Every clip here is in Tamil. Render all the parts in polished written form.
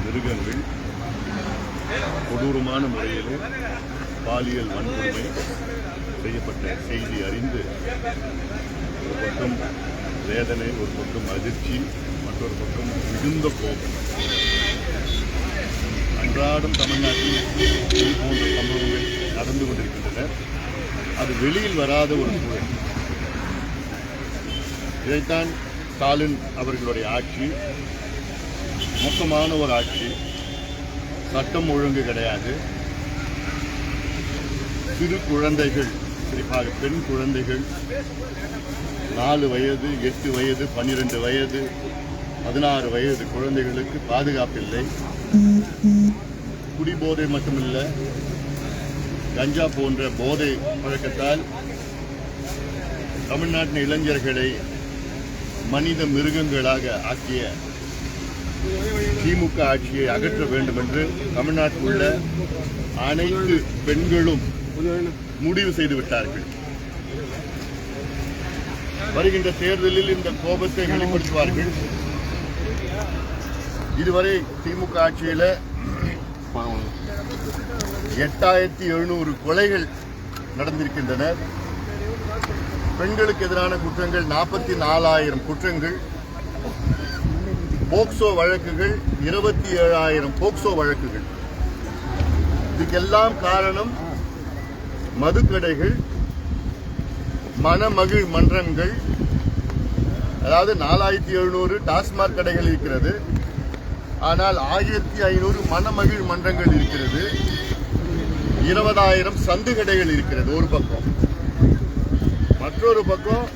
மிருகங்கள் கொடூரமான முறையில் பாலியல் வன்கொடுமை செய்யப்பட்ட செய்தி அறிந்து ஒரு பக்கம் வேதனை, ஒரு பக்கம் அதிர்ச்சி, மற்றொரு பக்கம் மிகுந்த கோபம். அன்றாடம் தமிழ்நாட்டில் இது போன்ற சம்பவங்கள் நடந்து கொண்டிருக்கின்றன. அது வெளியில் வராத ஒரு சூழல். இதைத்தான் ஸ்டாலின் அவர்களுடைய ஆட்சி மோசமான ஒரு ஆட்சி. சட்டம் ஒழுங்கு கிடையாது. சிறு குழந்தைகள், குறிப்பாக பெண் குழந்தைகள் 4 வயது, 8 வயது, 12 வயது, 16 வயது குழந்தைகளுக்கு பாதுகாப்பில்லை. குடிபோதை மட்டுமில்லை, கஞ்சா போன்ற போதை பழக்கத்தால் தமிழ்நாட்டின் இளைஞர்களை மனித மிருகங்களாக ஆக்கிய திமுக ஆட்சியை அகற்ற வேண்டும் என்று தமிழ்நாட்டில் உள்ள அனைத்து பெண்களும் முடிவு செய்து விட்டார்கள். வருகின்ற தேர்தலில் இந்த கோபத்தை வெளிப்படுத்துவார்கள். இதுவரை திமுக ஆட்சியில் 8700 கொலைகள் நடந்திருக்கின்றன. பெண்களுக்கு எதிரான குற்றங்கள் 44,000 குற்றங்கள், போக்சோ வழக்குகள் 27,000 போக்சோ வழக்குகள். இதுக்கெல்லாம் காரணம் மதுக்கடைகள், மணமகிழ் மன்றங்கள். அதாவது 4700 டாஸ்மாக் கடைகள் இருக்கிறது, ஆனால் 1500 மணமகிழ் மன்றங்கள் இருக்கிறது. 20,000 சந்து கடைகள் இருக்கிறது ஒரு பக்கம். மற்றொரு பக்கம்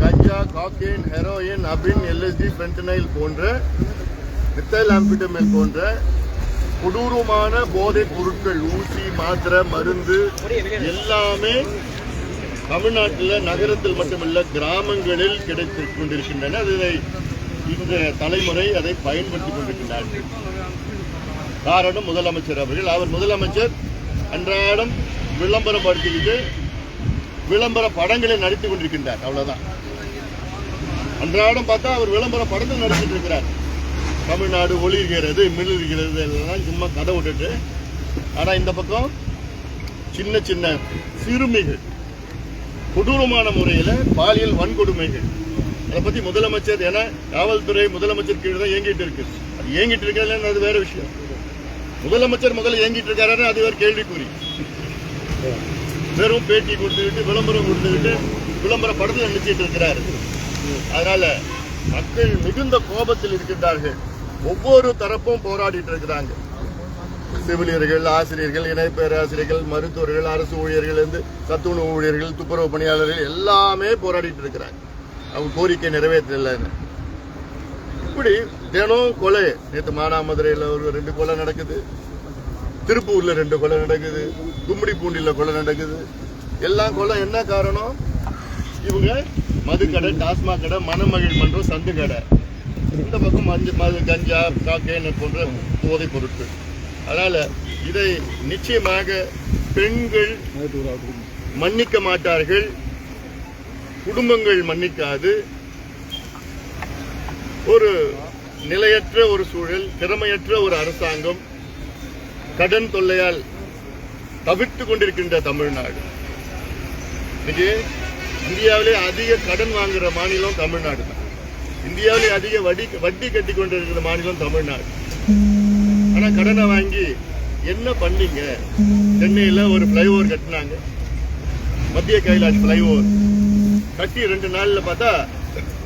கஞ்சா, காக்கெயின், ஹெரோயின், அபின், எல்எஸ்டி, பென்டனைல் போன்ற, மித்தைல் ஆம்பிட்டமைன் போன்ற கொடூரமான போதைப் பொருட்கள், ஊசி, மாத்திரை, மருந்து எல்லாமே தமிழ்நாட்டில் நகரத்தில் மட்டுமல்ல கிராமங்களில் கிடைத்துக் கொண்டிருக்கின்றன. அதை இந்த தலைமுறை அதை பயன்படுத்திக் கொண்டிருக்கின்றார்கள். காரணம் முதலமைச்சர் அவர்கள். அவர் முதலமைச்சர் அன்றாடம் விளம்பரப்படுத்திக்கிட்டு விளம்பர படங்களை நடித்துக் கொண்டிருக்கின்றார். அவ்வளவுதான். அன்றாடம் பார்த்தா அவர் விளம்பர படத்தில் நடிச்சிட்டு இருக்கிறார். தமிழ்நாடு ஒளிர்கிறது, மிளிர்கிறது எல்லாம் சும்மா கதை விட்டுட்டு. ஆனா இந்த பக்கம் சின்ன சின்ன சிறுமிகள் கொடூரமான முறையில் பாலியல் வன்கொடுமைகள். அதை பத்தி முதலமைச்சர், ஏன்னா காவல்துறை முதலமைச்சர் கீழே தான் இயங்கிட்டு இருக்கு. அது இயங்கிட்டு இருக்காது, அது வேற விஷயம். முதலமைச்சர் முதல்ல இயங்கிட்டு இருக்காரு, அது வேற கேள்விக்குறி. வெறும் பேட்டி கொடுத்துக்கிட்டு, விளம்பரம் கொடுத்துக்கிட்டு, விளம்பர படத்தில் நினைச்சிட்டு இருக்கிறாரு. அதனால மக்கள் மிகுந்த கோபத்தில் இருக்கின்றார்கள். ஒவ்வொரு தரப்பும் போராடிட்டு இருக்கிறாங்க. செவிலியர்கள், ஆசிரியர்கள், இணை பேராசிரியர்கள், மருத்துவர்கள், அரசு ஊழியர்கள், சத்துணவு ஊழியர்கள், துப்புரவு பணியாளர்கள் எல்லாமே போராடிட்டு இருக்கிறாங்க. அவங்க கோரிக்கை நிறைவேற்றல. இப்படி தினம் கொலை. நேற்று மானாமதுரையில் ஒரு 2 கொலை நடக்குது, திருப்பூர்ல 2 கொலை நடக்குது, கும்மிடிப்பூண்டியில் கொலை நடக்குது. எல்லாம் கொலை. என்ன காரணம்? இவங்க மதுக்கடை, டாஸ்மாக் கடை, மணமகிழ் மன்றம், சந்து கடை. இந்த பக்கம் மது, கஞ்சா, காக்கெயின் போன்ற போதைப் பொருட்கள். அதனால இதை நிச்சயமாக பெண்கள் மன்னிக்க மாட்டார்கள், குடும்பங்கள் மன்னிக்காது. ஒரு நிலையற்ற ஒரு சூழல், திறமையற்ற ஒரு அரசாங்கம், கடன் தொல்லையால் தவிர்த்து கொண்டிருக்கின்ற தமிழ்நாடு. இன்னைக்கு இந்தியாவிலே அதிக கடன் வாங்குற மாநிலம் தமிழ்நாடு தான். இந்தியாவிலே அதிக வட்டி கட்டி கொண்டிருக்கிற மாநிலம் தமிழ்நாடு. ஆனா கடனை வாங்கி என்ன பண்ணீங்க? சென்னையில் ஒரு பிளைஓவர் கட்டினாங்க, மத்திய கைலாஷ் பிளைஓவர் கட்டி 2 நாள்ல பார்த்தா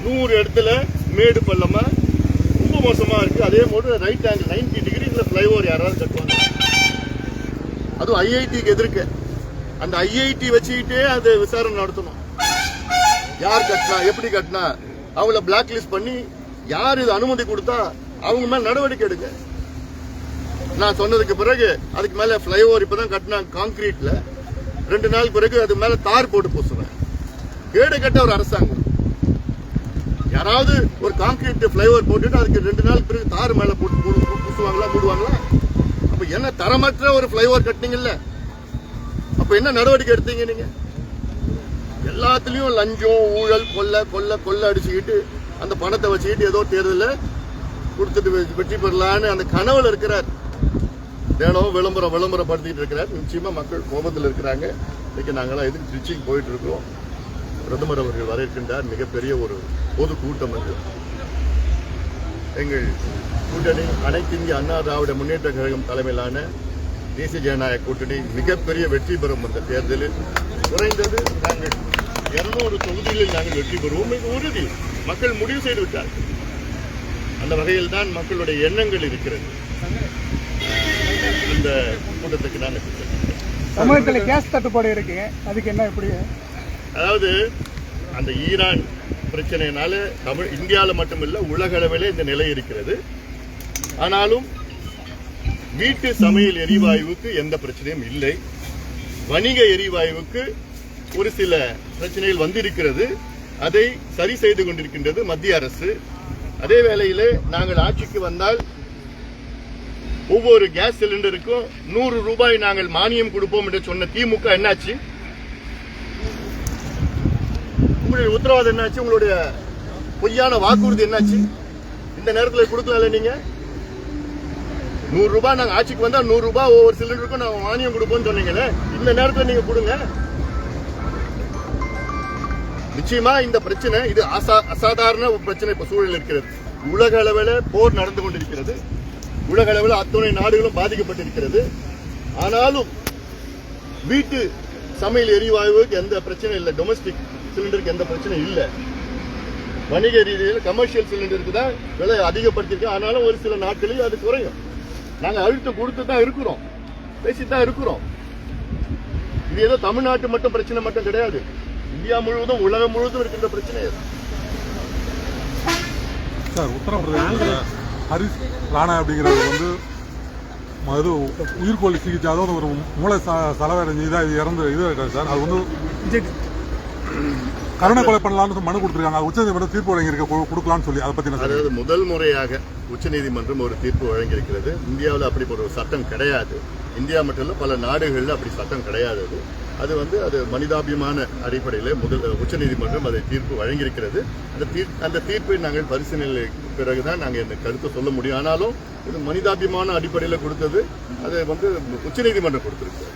100 இடத்துல மேடு பள்ளமா ரொம்ப மோசமா இருக்கு. அதே போது ரைட் ஆங்கிள் 90 டிகிரில பிளைஓவர் யாராவது கட்டுவாங்க? அதுவும் ஐஐடிக்கு எதிர்க்க. அந்த ஐஐடி வச்சுக்கிட்டே அது விசாரணை நடத்தணும். யார் கட்டினா, எப்படி கட்டினா, அவங்கள பிளாக் லிஸ்ட் பண்ணி யார் இது அனுமதி கொடுத்தா அவங்க மேல நடவடிக்கை எடுக்க. நான் சொன்னதுக்கு பிறகு அதுக்கு மேல பிளைஓவர் இப்பதான் கட்டினாங்க கான்கிரீட்ல. 2 நாள் பிறகு அது மேல தார் போட்டு பூசுவேன். கேடு கட்ட ஒரு அரசாங்கம். யாராவது ஒரு கான்கிரீட் பிளைஓவர் போட்டுட்டு அதுக்கு 2 நாள் பிறகு தார் மேல போட்டு பூசுவாங்களா, மூடுவாங்களா? அப்ப என்ன தரமற்ற ஒரு பிளைஓவர் கட்டினீங்கல்ல, அப்ப என்ன நடவடிக்கை எடுத்தீங்க நீங்க? எல்லாத்துலயும் லஞ்சம், ஊழல், கொள்ள அடிச்சுக்கிட்டு அந்த பணத்தை வச்சுக்கிட்டு ஏதோ தேர்தலில் கொடுத்துட்டு வெற்றி பெறலான்னு அந்த கனவுல இருக்கிறார். தினம் விளம்பரப்படுத்திட்டு இருக்கிறார். நிச்சயமா மக்கள் கோபத்தில் இருக்கிறாங்க. இன்னைக்கு நாங்களாம் எதுக்கு திருச்சிக்கு போயிட்டு இருக்கோம். பிரதமர் அவர்கள் வர இருக்கின்றார். மிகப்பெரிய ஒரு பொது கூட்டம் அது. எங்கள் கூட்டணி அனைத்து இந்திய அண்ணா திராவிட முன்னேற்ற கழகம் தலைமையிலான தேசிய ஜனநாயக கூட்டணி மிகப்பெரிய வெற்றி பெறும். அந்த தேர்தலில் குறைந்தது நாங்கள் 200 தொகுதிகளில் நாங்கள் வெற்றி பெறுவோம். மிக உறுதி. மக்கள் முடிவு செய்து விட்டார். அந்த வகையில் தான் மக்களுடைய எண்ணங்கள் இருக்கிறது. இந்த கூட்டத்துக்கு நான் தமிழகத்தில் கேஸ் தட்டுப்பாடு இருக்கு. அதுக்கு என்ன எப்படி? அதாவது அந்த ஈரான் பிரச்சனையினால இந்தியாவில் மட்டுமில்ல உலக அளவிலே இந்த நிலை இருக்கிறது. ஆனாலும் வீட்டு சமையல் எரிவாயுவுக்கு எந்த பிரச்சனையும் இல்லை. வணிக எரிவாயுவுக்கு ஒரு சில பிரச்சனைகள் வந்திருக்கிறது. அதை சரி செய்து கொண்டிருக்கின்றது மத்திய அரசு. அதே வேளையிலே நாங்கள் ஆட்சிக்கு வந்தால் ஒவ்வொரு கேஸ் சிலிண்டருக்கும் 100 ரூபாய் நாங்கள் மானியம் கொடுப்போம் என்று சொன்ன திமுக என்னாச்சு? உங்களுடைய உத்தரவாதம் என்னாச்சு? உங்களுடைய பொய்யான வாக்குறுதி என்னாச்சு? இந்த நேரத்தில் கொடுக்கல. நீங்க 100 ரூபாய் நாங்க ஆட்சிக்கு வந்தா 100 ரூபாய் ஒவ்வொரு சிலிண்டருக்கும் நாங்க மானியம் கொடுப்போம்னு சொன்னீங்களே, இந்த நேரத்தில் நீங்க கொடுங்க. நிச்சயமா இந்த பிரச்சனை இது அசாதாரண பிரச்சனை இப்ப சூழல் இருக்கிறது. உலக அளவில் போர் நடந்து கொண்டிருக்கிறது. உலக அளவில் அத்துணை நாடுகளும் பாதிக்கப்பட்டிருக்கிறது. ஆனாலும் வீட்டு சமையல் எரிவாயுவுக்கு எந்த பிரச்சனை இல்லை. டொமஸ்டிக் சிலிண்டருக்கு எந்த பிரச்சனை இல்லை. வணிக ரீதியில் கமர்ஷியல் சிலிண்டருக்கு தான் விலை அதிகப்படுத்திருக்கோம். ஆனாலும் ஒரு சில நாட்களில் அது குறையும். நாங்கள் அழுத்தம் கொடுத்து தான் இருக்கிறோம், பேசித்தான் இருக்கிறோம். இது ஏதோ தமிழ்நாட்டு மட்டும் பிரச்சனை மட்டும் கிடையாது. இந்தியா முழுவதும் உலகம் முழுவதும் இருக்கின்ற பிரச்சனை அது. சார், உத்தரப்பிரதேச ஹரிஷ் ராணா அப்படிங்கிறது வந்து அது உயிர்கொல்லி சிகிச்சை, அதாவது ஒரு மூளை சலவடைஞ்சு இதாக இறந்து இருக்காரு சார். அது வந்து கருணை கொலை பண்ணலாம்னு மனு கொடுத்துருக்காங்க. உச்சநீதிமன்றம் தீர்ப்பு வழங்கியிருக்க கொடுக்கலாம்னு சொல்லி அதை பற்றி அதாவது முதல் முறையாக உச்சநீதிமன்றம் ஒரு தீர்ப்பு வழங்கியிருக்கிறது. இந்தியாவில் அப்படி ஒரு சட்டம் கிடையாது. இந்தியா மட்டும் இல்லை, பல நாடுகளில் அப்படி சட்டம் கிடையாது. அது வந்து அது மனிதாபிமான அடிப்படையில் உச்சநீதிமன்றம் அதை தீர்ப்பு வழங்கியிருக்கிறது. அந்த தீர்ப்பை நாங்கள் பரிசீலனை பிறகுதான் நாங்கள் இந்த கருத்தை சொல்ல முடியும். ஆனாலும் இது மனிதாபிமான அடிப்படையில் கொடுத்தது. அதை வந்து உச்சநீதிமன்றம் கொடுத்திருக்கிறது.